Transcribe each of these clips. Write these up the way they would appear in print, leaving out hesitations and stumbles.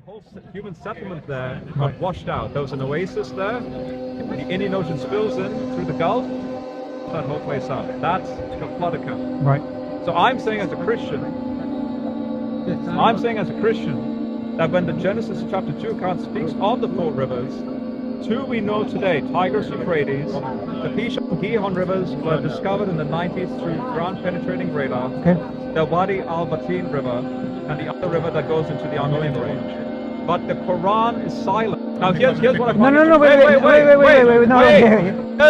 whole human settlement there got washed out. There was an oasis there. The Indian Ocean spills in through the Gulf. That whole place out. That's the flood account. Right. So I'm saying as a Christian, that when the Genesis chapter 2 account speaks of the four rivers, two we know today, Tigris, Euphrates, the Pishon and Gihon rivers were discovered in the 90s through ground penetrating radar. Okay. The Wadi al-Batin river and the other river that goes into the Armenian range. But the Quran is silent. Now here's what I No, wait, no,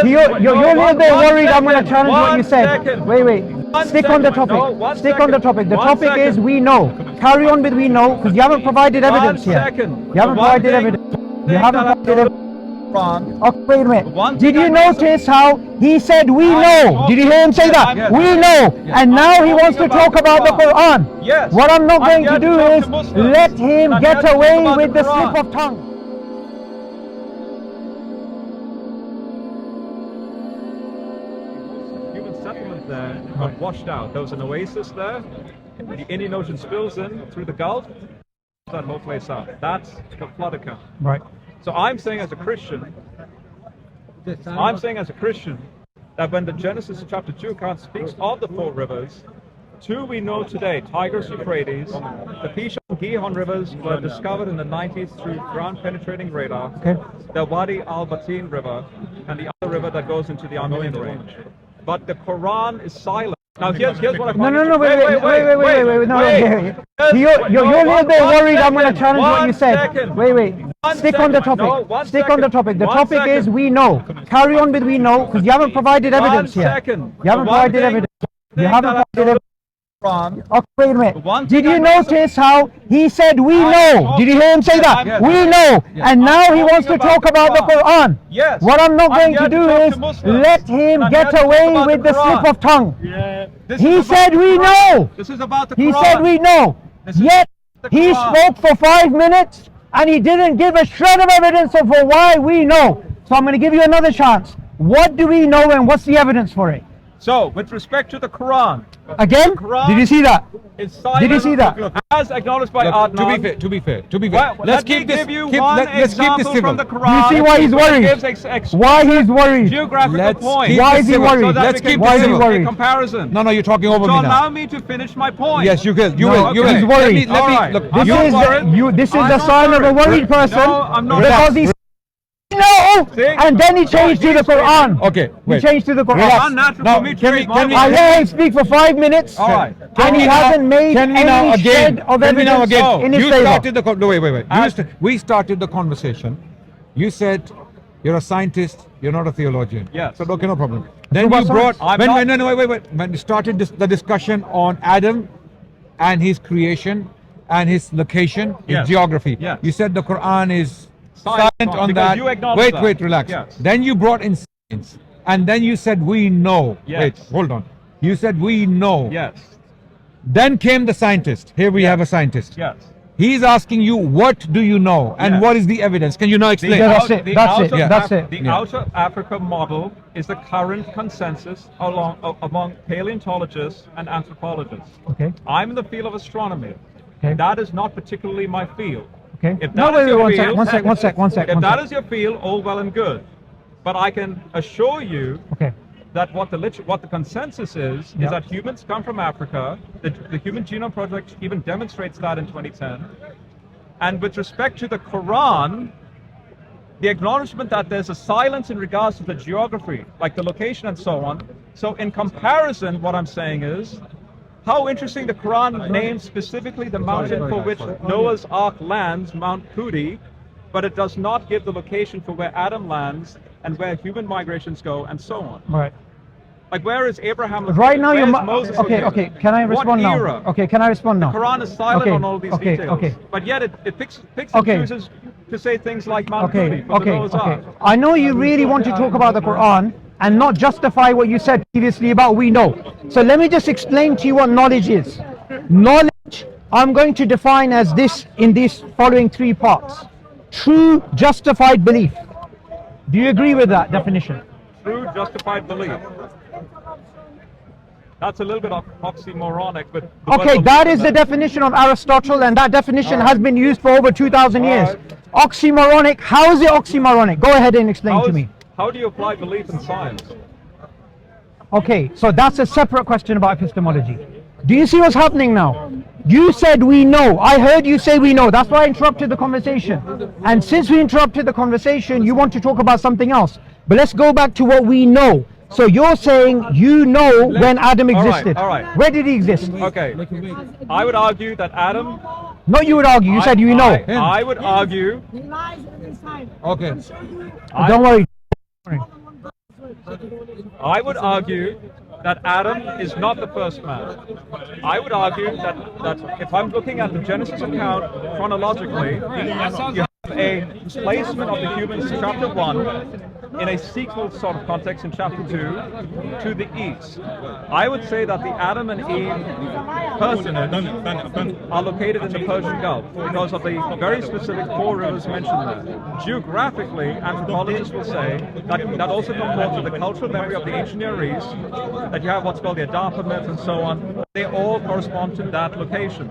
You're a little bit worried I'm going to challenge what you said. Wait. Stick on the topic. Stick on the topic. The topic is we know. Carry on with we know, because you haven't provided evidence here. You haven't provided evidence. You haven't provided evidence. Okay, wait a minute. Did you notice how he said we know? Did you hear him say that? Yes. We know. And now he wants to talk about the Quran. Yes. What I'm not going to do is let him get away with the slip of tongue. Human settlement there got washed out. There was an oasis there. The Indian Ocean spills in through the Gulf. That whole place out. That's the flood account. Right. So I'm saying as a Christian, that when the Genesis chapter 2 account speaks of the four rivers, two we know today, Tigris, Euphrates, the Pishon and Gihon rivers were discovered in the 90s through ground penetrating radar. Okay. The Wadi al-Batin river and the other river that goes into the Armenian range. But the Quran is silent. Now here's what I find. No, wait. You're a little bit worried I'm going to challenge what you said. Wait. Stick on the topic. Stick on the topic. The topic is we know. Carry on with we know, because you haven't provided evidence here. You haven't provided evidence. You haven't provided evidence. Okay, wait a minute. Did you notice how he said we know? Did you hear him say that? We know. And now he wants to talk about the Quran. Yes. What I'm not going to do is let him get away with the slip of tongue. He said we know. This is about the Quran. He said we know. Yet he spoke for 5 minutes and he didn't give a shred of evidence of why we know. So I'm going to give you another chance. What do we know and what's the evidence for it? So, with respect to the Quran, again, did you see that? Did you see that? As acknowledged by Adnan. To be fair. Well, let's keep this from the Quran. You see why he's worried? Why he's worried? Geographical point. Why is he worried? Let's keep why is he worried? Comparison. No, you're talking over me now. Allow me to finish my point. Yes, you will. He's worried. This is a sign of a worried person. No, I'm not. Because he's no, and then he changed to the Quran. Okay, wait. He changed to the Quran. I let him speak for 5 minutes. All right. And he hasn't made any shred of evidence in his favor. We started the conversation. You said you're a scientist. You're not a theologian. Yes. So okay, no problem. Then you brought when we started the discussion on Adam and his creation and his location in geography. Yes. You said the Quran is silent on that. Wait, relax. Yes. Then you brought in science, and then you said we know. Yes. Wait, hold on. You said we know. Yes. Then came the scientist. Here we have a scientist. Yes. He's asking you, what do you know, and what is the evidence? Can you now explain? That's it. The Outer Africa model is the current consensus among paleontologists and anthropologists. Okay. I'm in the field of astronomy. Okay. that is not particularly my field. Okay. If that is your One sec. If that is your field, all well and good. But I can assure you that what the consensus is that humans come from Africa. The Human Genome Project even demonstrates that in 2010. And with respect to the Quran, the acknowledgement that there's a silence in regards to the geography, like the location and so on. So in comparison, what I'm saying is, how interesting the Quran names specifically the mountain for which Noah's Ark lands, Mount Hudi, but it does not give the location for where Adam lands and where human migrations go and so on. Right. Like, where is Abraham located? Right now you're Moses okay. Can I respond now? Era? Okay, can I respond now? The Quran is silent on all these details. But yet it picks and chooses to say things like Mount Hudi for the Noah's Ark. I know you really want to talk about the Quran and not justify what you said previously about we know. So let me just explain to you what knowledge is. Knowledge, I'm going to define as this in these following 3 parts. True justified belief. Do you agree with that definition? True justified belief. That's a little bit oxymoronic, but... Okay, that is the definition of Aristotle, and that definition has been used for over 2,000 years. Oxymoronic, how is it oxymoronic? Go ahead and explain to me. How do you apply belief in science? Okay, so that's a separate question about epistemology. Do you see what's happening now? You said we know. I heard you say we know. That's why I interrupted the conversation. And since we interrupted the conversation, you want to talk about something else. But let's go back to what we know. So you're saying you know when Adam existed. All right. Where did he exist? Okay. I would argue that Adam... No, you would argue. You said you know. I would argue... He lies every time. Okay. Don't worry. I would argue that Adam is not the first man. I would argue that if I'm looking at the Genesis account chronologically, you have a placement of the humans in chapter 1 in a sequel sort of context in chapter 2 to the east. I would say that the Adam and Eve personages are located in the Persian Gulf because of the very specific 4 rivers mentioned there. Geographically, anthropologists will say that also comports with the cultural memory of the ancient Near East, that you have what's called the Adapa myth and so on. They all correspond to that location.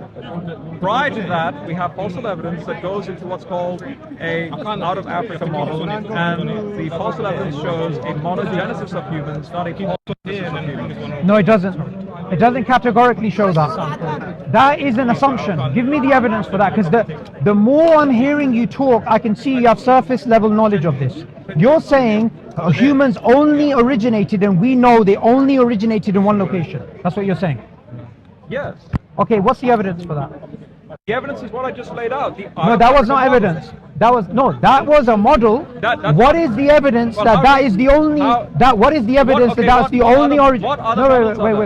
Prior to that, we have fossil evidence that goes into what's called a out of Africa model, and the fossil evidence shows a monogenesis of humans, not a polygenesis of humans. No, it doesn't. It doesn't categorically show that. That is an assumption. Give me the evidence for that, because the more I'm hearing you talk, I can see you have surface level knowledge of this. You're saying humans only originated, and we know they only originated in one location. That's what you're saying? Yes. Okay, what's the evidence for that? The evidence is what I just laid out. No, that was not evidence. That was a model. What is the evidence that is the only? What is the evidence that's the only origin? No,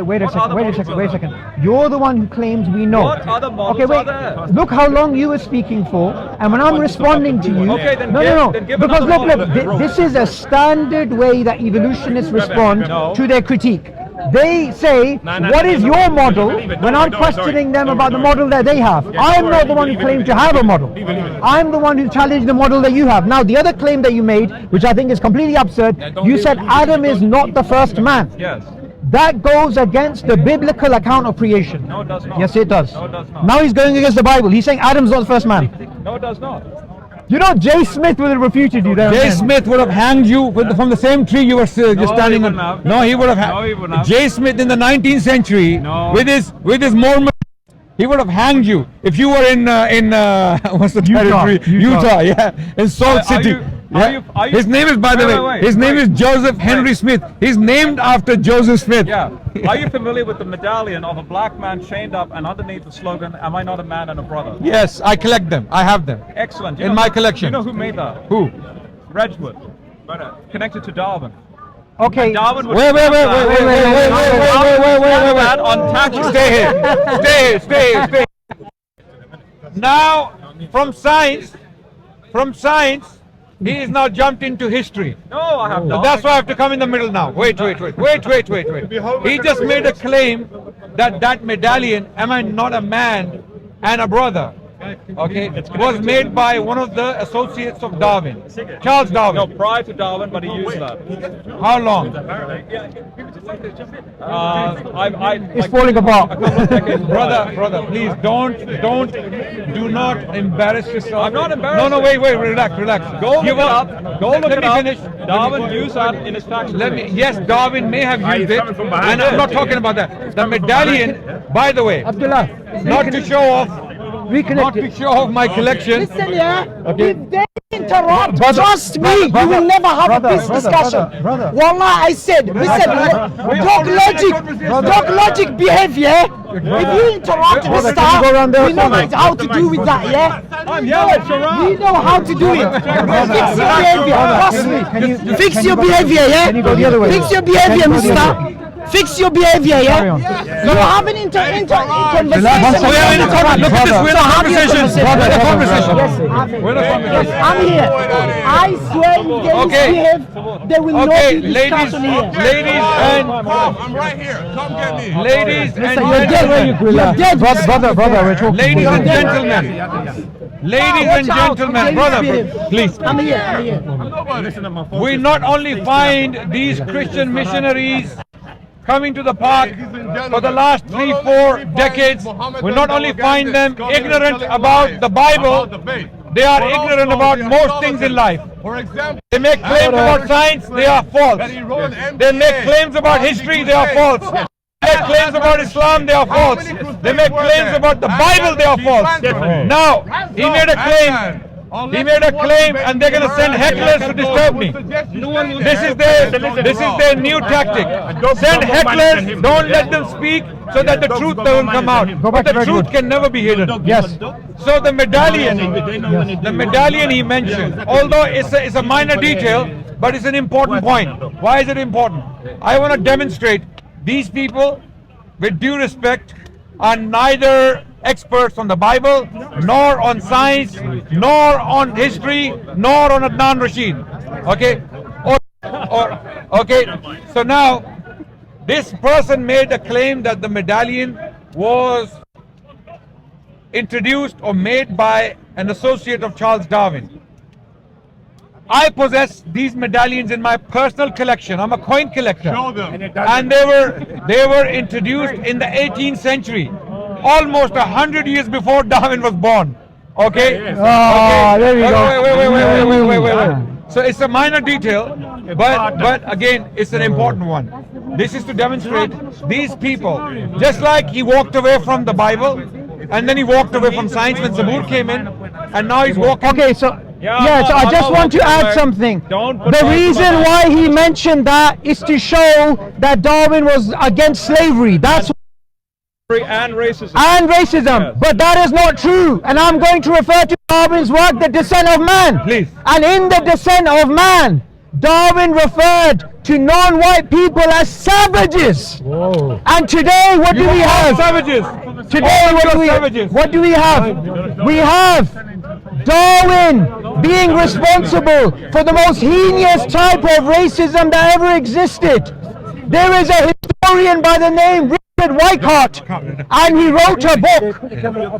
wait a second. You're the one who claims we know. What other models okay, wait. are there? Look how long you were speaking for, and when I'm responding to you, okay, then give because another look, this is a standard way that evolutionists respond to their critique. They say, what is your model, when I'm questioning them about the model that they have. I'm not the one who claimed to have a model. I'm the one who challenged the model that you have. Now, the other claim that you made, which I think is completely absurd, you said Adam is not the first man. Yes. That goes against the biblical account of creation. No, it does not. Yes, it does. No, it does not. Now he's going against the Bible. He's saying Adam's not the first man. No, it does not. You know, Jay Smith would have refuted you there. Jay Smith would have hanged you from the same tree you were standing on. No, he would have. No, he wouldn't have. Jay Smith in the 19th century, with his Mormon, he would have hanged you if you were in what's the territory? Utah, yeah, in Salt City. His name is, by the way, his name is Joseph Henry Smith. He's named after Joseph Smith. Yeah. Are you familiar with the medallion of a black man chained up and underneath the slogan, "Am I not a man and a brother"? Yes, I collect them. I have them. Excellent. In my collection. You know who made that? Who? Redwood. Connected to Darwin. Okay. Darwin would Wait. on taxes. Stay here. Now, from science, he is now jumped into history. No, I have not. That's why I have to come in the middle now. Wait. He just made a claim that medallion, "Am I not a man and a brother?" Okay, was made by one of the associates of Darwin, Charles Darwin. No, prior to Darwin, but he used that. How long? It's falling apart. Brother, please do not embarrass yourself. I'm not embarrassed. No, wait, relax. Go look it up. Finish. Darwin used that in his tax. Yes, Darwin may have used it, and I'm not talking about that. The medallion, by the way, Abdullah, not to show off. Not to show off my collection. Listen, yeah. Okay. If they interrupt, trust me, you will never have a peace discussion. Wallah, I said, listen, dog logic behavior. If you interrupt the staff, we know how to do with that, yeah? We know how to do it. Fix your behavior, trust me. Fix your behavior, yeah? Can you go the other way? Fix your behavior, mister. Fix your behavior, yeah? You have an conversation. We're in a conversation. I'm here. I swear if they misbehave, there will not be discussion here. I'm right here. Come get me. Ladies and gentlemen. You're dead. Brother, we're talking. Ladies and gentlemen, brother, please. I'm here. We not only find these Christian missionaries coming to the park for the last 3-4 decades will not only find them ignorant about the Bible, they are ignorant about most things in life. They make claims about science, they are false. They make claims about history, they are false. They make claims about Islam, they are false. They make claims about the Bible, they are false. Now, he made a claim. He made a claim and they're going to send hecklers to disturb me. This is their new tactic. Send hecklers, don't let them speak so that the truth doesn't come out. But the truth can never be hidden. Yes. So the medallion he mentioned, although it's a minor detail, but it's an important point. Why is it important? I want to demonstrate these people, with due respect, are neither experts on the Bible, nor on science, nor on history, nor on Adnan Rashid. Okay? Okay, so now this person made a claim that the medallion was introduced or made by an associate of Charles Darwin. I possess these medallions in my personal collection. I'm a coin collector. Show them. And they were introduced in the 18th century, almost 100 years before Darwin was born. Okay? Oh, there we go. Wait. So it's a minor detail, but again, it's an important one. This is to demonstrate these people, just like he walked away from the Bible, and then he walked away from science when Subboor came in, and now he's walking. Okay, so so I just want to add something. The reason why he mentioned that is to show that Darwin was against slavery. That's and racism. Yes. But that is not true. And I'm going to refer to Darwin's work, The Descent of Man. Please. And in The Descent of Man, Darwin referred to non-white people as savages. Whoa. And today, what do we have? Savages. Today, what do we have? We have Darwin being responsible for the most heinous type of racism that ever existed. There is a historian by the name Whitehart, and he wrote a book.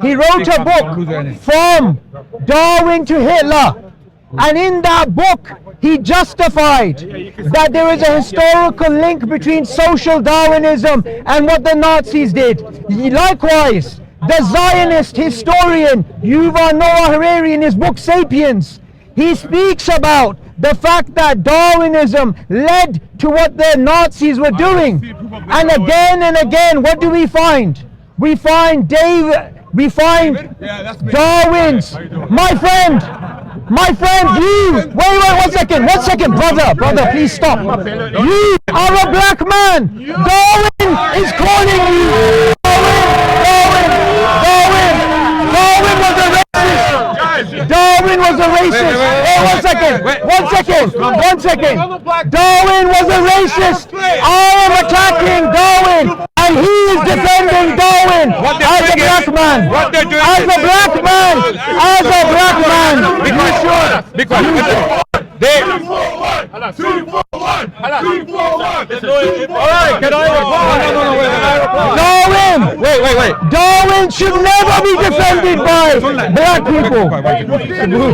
He wrote a book from Darwin to Hitler, and in that book he justified that there is a historical link between social Darwinism and what the Nazis did. Likewise, the Zionist historian Yuval Noah Harari, in his book *Sapiens*, he speaks about the fact that Darwinism led to what the Nazis were doing. And again, what do we find? We find Darwin's, my friend, you, wait, one second, brother, please stop. You are a black man. Darwin is calling you. Darwin was a racist. Hey, one second. Darwin was a racist. I am attacking Darwin, and he is defending Darwin as a black man. As a black man. Because they. Alright, can I reply? Darwin! Wait. Darwin should never be defended by black people.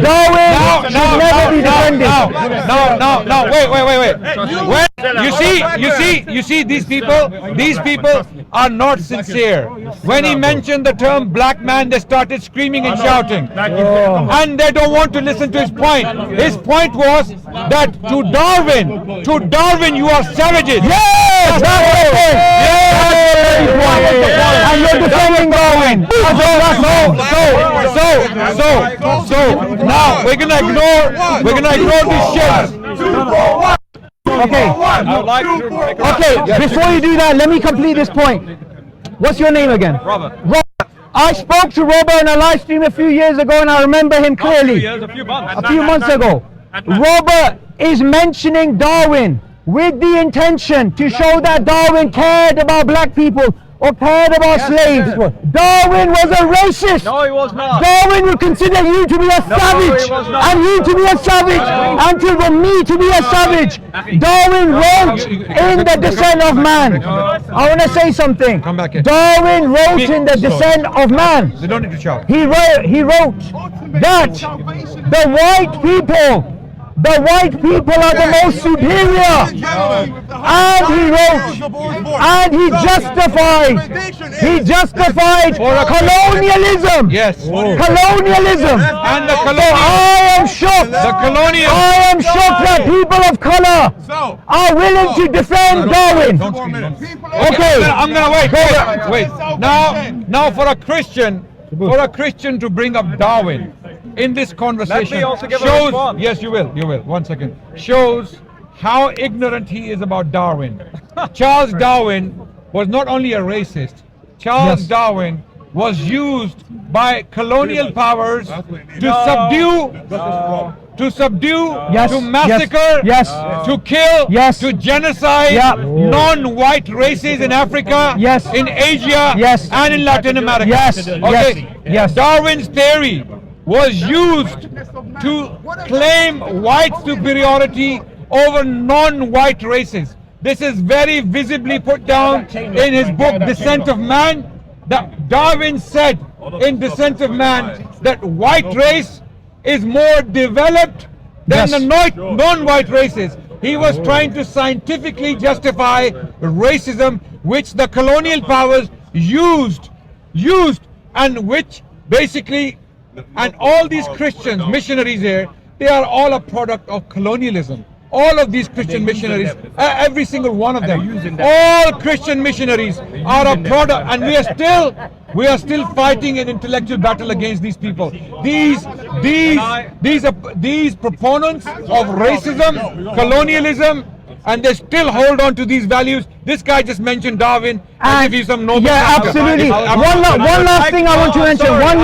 Darwin should never be defended. No, wait. You see, these people are not sincere. When he mentioned the term black man, they started screaming and shouting. And they don't want to listen to his point. His point was that to Darwin, you are savages. Yes! And you're defending Darwin. So now we're gonna ignore these shit. Okay, before you do that, let me complete this point. What's your name again? Robert. I spoke to Robert in a live stream a few years ago, and I remember him clearly. A few months ago. Robert is mentioning Darwin with the intention to show that Darwin cared about black people or cared about slaves. Darwin was a racist. No, he was not. Darwin would consider you to be a savage, and you to be a savage, and me to be a savage. Darwin wrote in The Descent of Man. I want to say something. Come back here. Darwin wrote in The Descent of Man. They don't need to shout. He wrote that the white people are the most superior. and he wrote, and he justified colonialism. Yes. Colonialism. And the I am shocked. I am shocked that people of color are willing to defend Darwin. Okay. I'm gonna wait. Now for a Christian to bring up Darwin in this conversation also give a shows, response. yes, you will, 1 second, shows how ignorant he is about Darwin. Charles Darwin was not only a racist. Charles Darwin was used by colonial powers to subdue, to massacre, to kill, to genocide non-white races in Africa, in Asia, and in Latin America. Darwin's theory was used to claim white superiority over non-white races. This is very visibly put down in his book, Descent of Man. That Darwin said in Descent of Man that white race is more developed than the non-white races. He was trying to scientifically justify racism, which the colonial powers used, and which basically, and all these Christians, missionaries here, they are all a product of colonialism. All of these Christian missionaries, every single one of them, all Christian missionaries are a product, and we are still fighting an intellectual battle against these people. These proponents of racism, colonialism, and they still hold on to these values. This guy just mentioned Darwin and give you some noble. Yeah, absolutely. One last thing I want to mention. One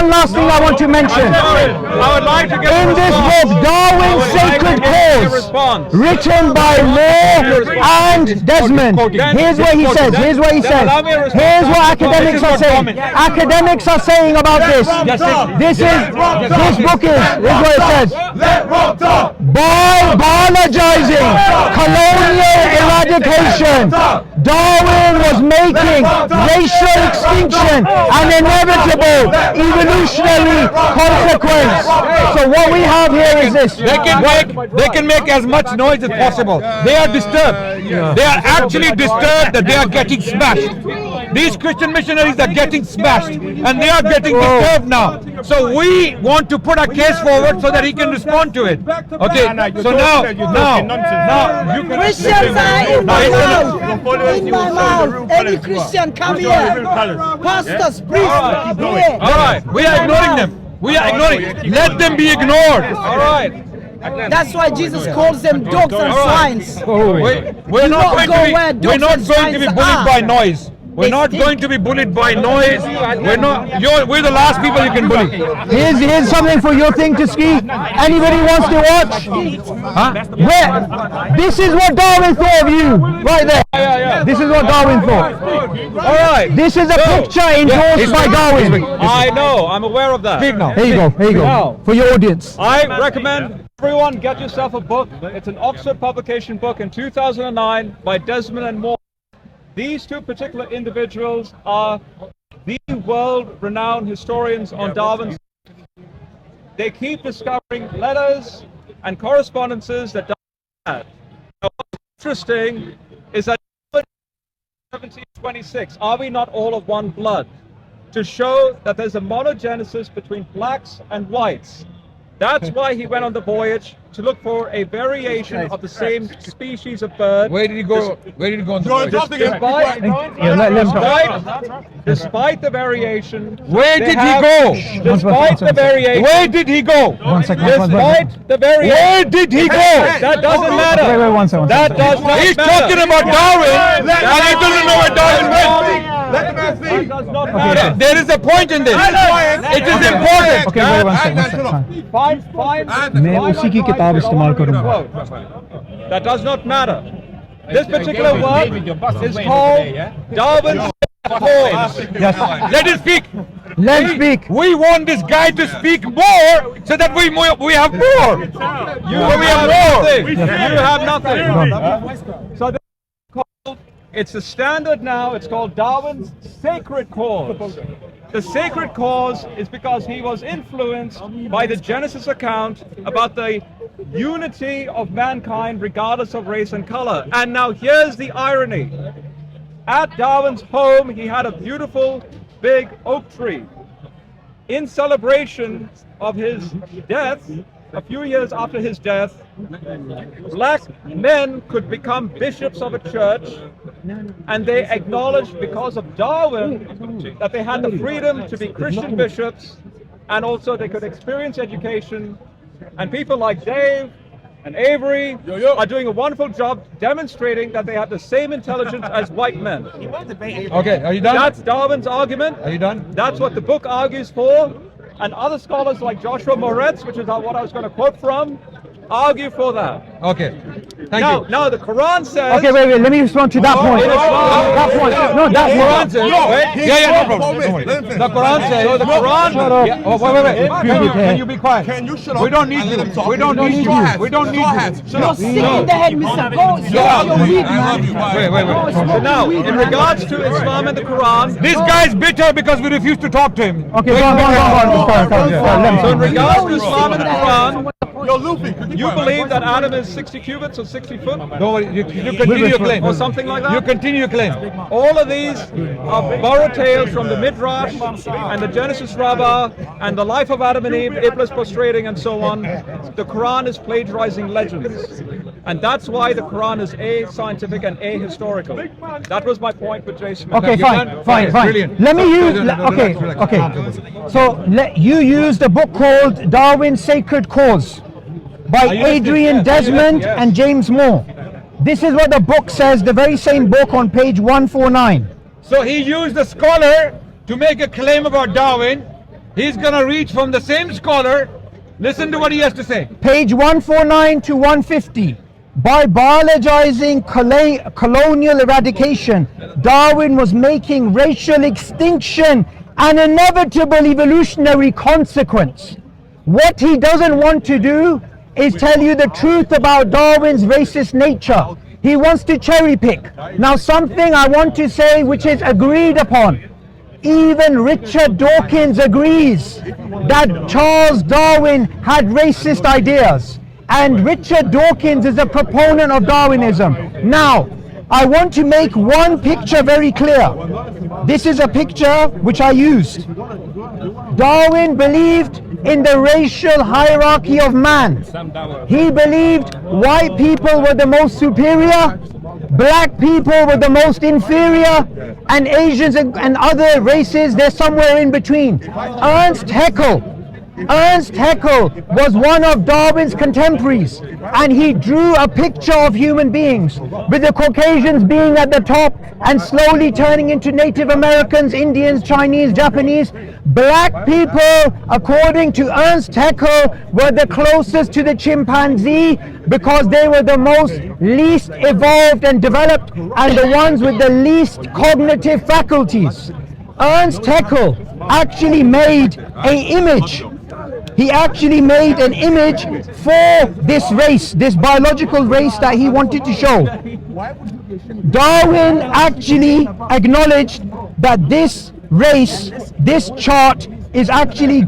last thing I want to mention. I would like to get in this book, Darwin's Sacred Cause, written by Moore and Desmond. Here's what he says. Here's what academics are saying. Academics are saying about this. This book is what it says. By biologizing colonial eradication, Darwin was making racial extinction an inevitable evolutionary consequence. So what we have here is this. They can make as much noise as possible. They are disturbed. They are actually disturbed that they are getting smashed. These Christian missionaries are getting smashed, and they are getting disturbed now. So we want to put a case forward so that he can respond to it. Okay. So now you can. Christians are in my mouth. In my mouth. Any Christian, come here. Pastors, priests, here. All right. We are ignoring them. Let them be ignored. All right. That's why Jesus calls them dogs and swines. We're not going to be bullied by noise. We're not going to be bullied by noise. We're the last people you can bully. Here's something for your thing to ski. Anybody wants to watch? This is what Darwin thought of you, right there. This is what Darwin thought. All right. This is a picture endorsed by Darwin. I know. I'm aware of that. Here you go. Now, for your audience. I recommend everyone get yourself a book. It's an Oxford publication book in 2009 by Desmond and Moore. These two particular individuals are the world-renowned historians on Darwin. They keep discovering letters and correspondences that Darwin had. Now, what's interesting is that in 1726, are we not all of one blood? To show that there's a monogenesis between blacks and whites. That's why he went on the voyage, to look for a variation of the same species of bird. Where did he go on the voyage? Despite the variation. Where did he go? Despite the variation. Where did he go? Despite the variation. Where did he go? That doesn't matter. Wait, one second. That does not He's matter. talking about Darwin, and he doesn't know where Darwin went. Let the man speak. That does not matter. There is a point in this. It is important. Okay, wait one second. Fine. That does not matter. This particular work is called Darwin's Cause. Let him speak. Let's speak. We want this guy to speak more so that we have more. You have nothing. So it's a standard now. It's called Darwin's Sacred Cause. The sacred cause is because he was influenced by the Genesis account about the unity of mankind regardless of race and color. And now here's the irony. At Darwin's home, he had a beautiful big oak tree. In celebration of his death, a few years after his death, black men could become bishops of a church, and they acknowledged, because of Darwin, that they had the freedom to be Christian bishops, and also they could experience education. And people like Dave and Avery are doing a wonderful job demonstrating that they have the same intelligence as white men. Okay, are you done? That's Darwin's argument. Are you done? That's what the book argues for. And other scholars like Joshua Moretz, which is what I was going to quote from, argue for that. Okay, thank you. Now the Quran says... Okay, wait, let me respond to that point. That point. No, The Quran says... no problem. The Quran says... So the Quran... Wait. Can you be quiet? Can you shut up? We don't need you. We don't need you. We don't need you. You're sick in the head, Mr. Go. You're weak, man. Wait. So now, in regards to Islam and the Quran... This guy's bitter because we refuse to talk to him. Okay, go on. So in regards to Islam and the Quran, Yo, Luffy, you believe that Adam is 60 cubits or 60 foot? No, you continue your claim. Or something like that? You continue your claim. All of these are borrowed tales from the Midrash and the Genesis Rabbah and the life of Adam and Eve, Iblis prostrating and so on. The Quran is plagiarizing legends. And that's why the Quran is A, scientific and A, historical. That was my point with Jason. Okay, fine. Brilliant. Let me use... Okay. So you used a book called Darwin's Sacred Cause by Adrian Desmond and James Moore. This is what the book says, the very same book on page 149. So he used a scholar to make a claim about Darwin. He's going to reach from the same scholar. Listen to what he has to say. Page 149 to 150. By biologizing colonial eradication, Darwin was making racial extinction an inevitable evolutionary consequence. What he doesn't want to do is tell you the truth about Darwin's racist nature. He wants to cherry pick. Now, something I want to say which is agreed upon. Even Richard Dawkins agrees that Charles Darwin had racist ideas. And Richard Dawkins is a proponent of Darwinism. Now, I want to make one picture very clear. This is a picture which I used. Darwin believed in the racial hierarchy of man. He believed white people were the most superior, black people were the most inferior, and Asians and other races, they're somewhere in between. Ernst Haeckel was one of Darwin's contemporaries, and he drew a picture of human beings with the Caucasians being at the top and slowly turning into Native Americans, Indians, Chinese, Japanese. Black people, according to Ernst Haeckel, were the closest to the chimpanzee because they were the least evolved and developed and the ones with the least cognitive faculties. Ernst Haeckel actually made an image. He actually made an image for this race, this biological race that he wanted to show. Darwin actually acknowledged that this race, this chart is actually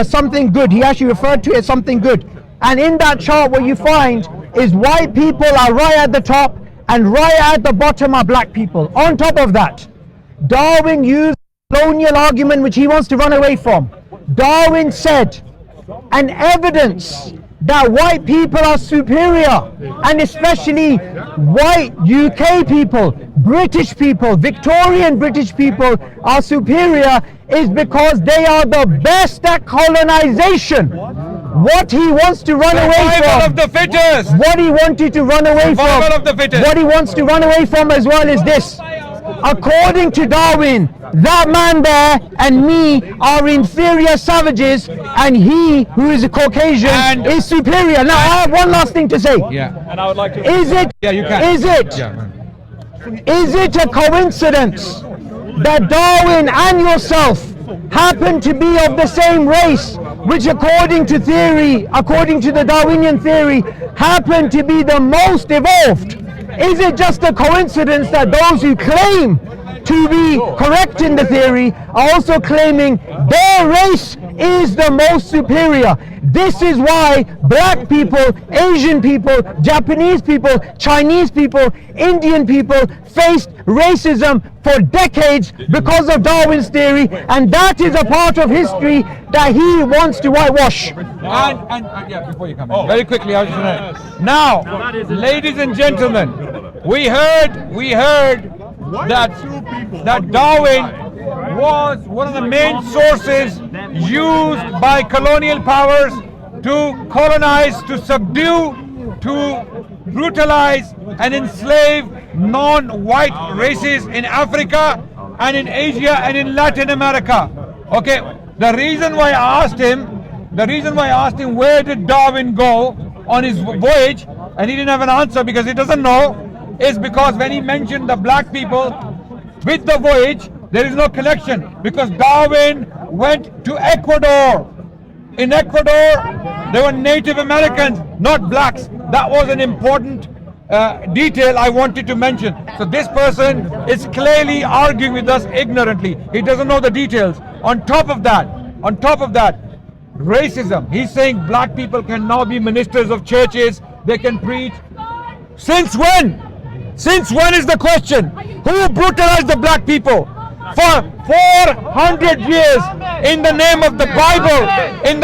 something good. He actually referred to it as something good. And in that chart what you find is white people are right at the top and right at the bottom are black people. On top of that, Darwin used a colonial argument which he wants to run away from. Darwin said, an evidence that white people are superior, and especially white UK people, British people, Victorian British people are superior is because they are the best at colonization. What he wants to run away from, survival of the fittest. what he wanted to run away Survival from, of the fittest. what he wants to run away from as well is this. According to Darwin, that man there and me are inferior savages, and he, who is a Caucasian, is superior. Now, I have one last thing to say. Yeah. And I would like to... Is it a coincidence that Darwin and yourself happen to be of the same race, which according to the Darwinian theory, happen to be the most evolved? Is it just a coincidence that those who claim to be correcting the theory are also claiming their race is the most superior. This is why black people, Asian people, Japanese people, Chinese people, Indian people faced racism for decades because of Darwin's theory, and that is a part of history that he wants to whitewash. And yeah, before you come in, very quickly, I was just gonna, now, ladies and gentlemen, we heard that Darwin was one of the main sources used by colonial powers to colonize, to subdue, to brutalize and enslave non-white races in Africa and in Asia and in Latin America. Okay, the reason why I asked him where did Darwin go on his voyage, and he didn't have an answer because he doesn't know, is because when he mentioned the black people with the voyage, there is no connection, because Darwin went to Ecuador. In Ecuador, there were Native Americans, not blacks. That was an important detail I wanted to mention. So this person is clearly arguing with us ignorantly. He doesn't know the details. On top of that, racism. He's saying black people can now be ministers of churches, they can preach. Since when? Since when is the question? Who brutalized the black people? For 400 years, in the name of the Bible, they're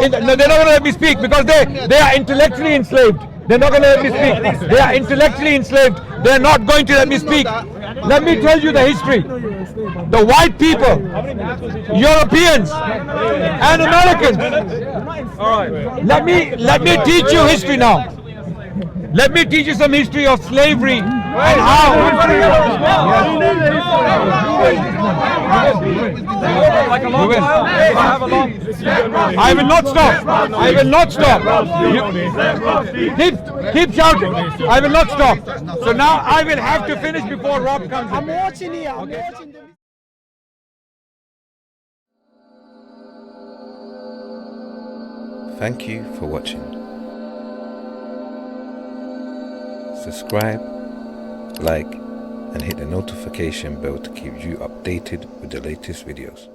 not going to let me speak because they are intellectually enslaved. They're not going to let me speak. They are intellectually enslaved. They're not going to let me speak. Let me tell you the history. The white people, Europeans, and Americans. Let me teach you history now. Let me teach you some history of slavery and how. I will not stop. I will not stop. Keep shouting. I will not stop. So now I will have to finish before Rob comes in. I'm watching here. I'm watching the... Thank you for watching. Subscribe, like, and hit the notification bell to keep you updated with the latest videos.